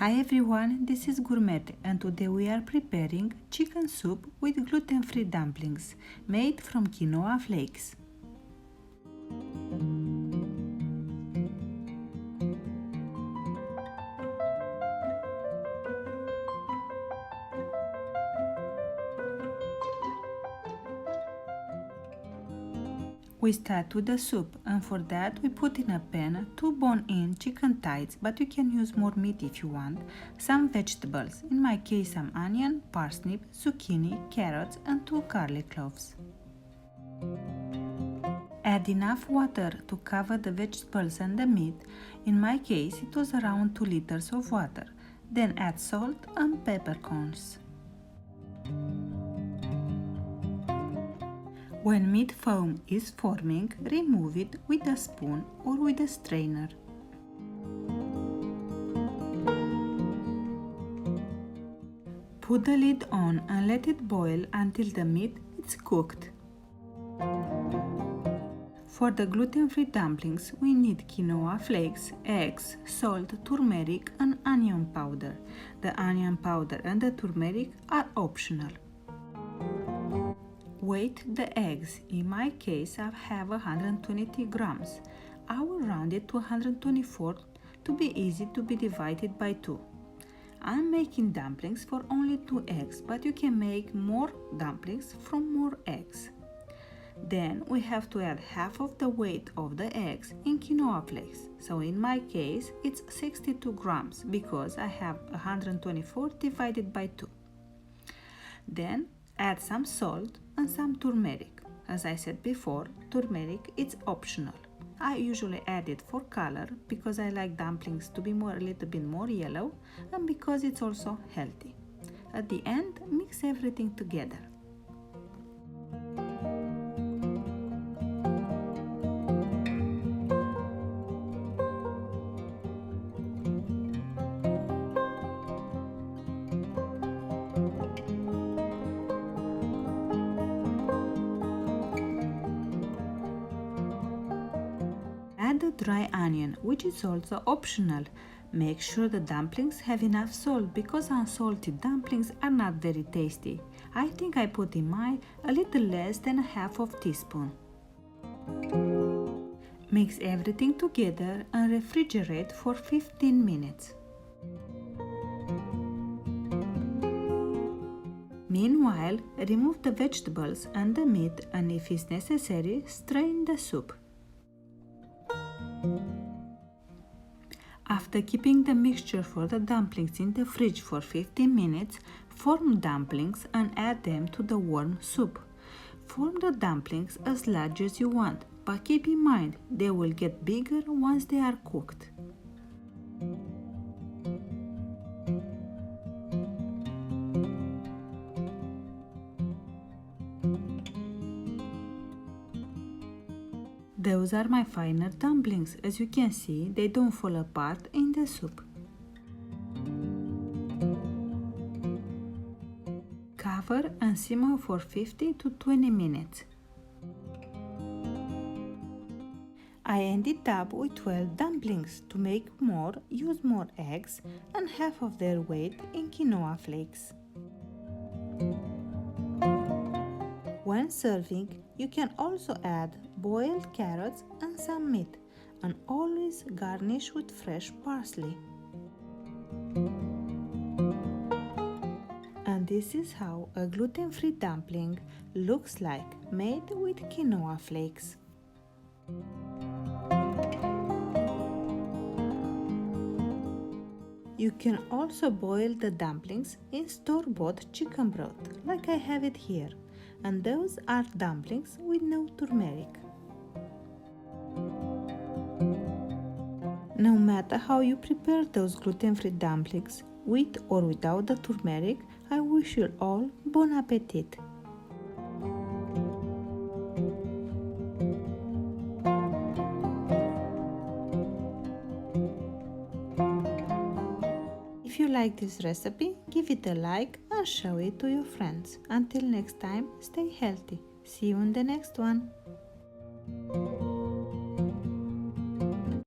Hi everyone, this is Gourmet and today we are preparing chicken soup with gluten-free dumplings made from quinoa flakes. We start with the soup and for that we put in a pan 2 bone-in chicken thighs, but you can use more meat if you want, some vegetables, in my case some onion, parsnip, zucchini, carrots and 2 garlic cloves. Add enough water to cover the vegetables and the meat, in my case it was around 2 liters of water, then add salt and peppercorns. When meat foam is forming, remove it with a spoon or with a strainer. Put the lid on and let it boil until the meat is cooked. For the gluten-free dumplings, we need quinoa flakes, eggs, salt, turmeric and onion powder. The onion powder and the turmeric are optional. Weight the eggs. In my case, I have 120 grams. I will round it to 124 to be easy to be divided by 2. I'm making dumplings for only 2 eggs, but you can make more dumplings from more eggs. Then we have to add half of the weight of the eggs in quinoa flakes. So in my case, it's 62 grams because I have 124 divided by 2. Then add some salt and some turmeric. As I said before, turmeric is optional. I usually add it for color because I like dumplings to be a little bit more yellow and because it's also healthy. At the end, mix everything together. Add the dry onion, which is also optional. Make sure the dumplings have enough salt because unsalted dumplings are not very tasty. I think I put in mine a little less than a half of teaspoon. Mix everything together and refrigerate for 15 minutes. Meanwhile, remove the vegetables and the meat and if it's necessary, strain the soup. After keeping the mixture for the dumplings in the fridge for 15 minutes, form dumplings and add them to the warm soup. Form the dumplings as large as you want, but keep in mind they will get bigger once they are cooked. Those are my final dumplings. As you can see, they don't fall apart in the soup. Cover and simmer for 15 to 20 minutes. I ended up with 12 dumplings. To make more, use more eggs and half of their weight in quinoa flakes. When serving, you can also add boiled carrots and some meat, and always garnish with fresh parsley. And this is how a gluten-free dumpling looks like, made with quinoa flakes. You can also boil the dumplings in store-bought chicken broth, like I have it here. And those are dumplings with no turmeric. No matter how you prepare those gluten-free dumplings, with or without the turmeric, I wish you all bon appetit! If you like this recipe, give it a like and show it to your friends. Until next time, stay healthy. See you in the next one.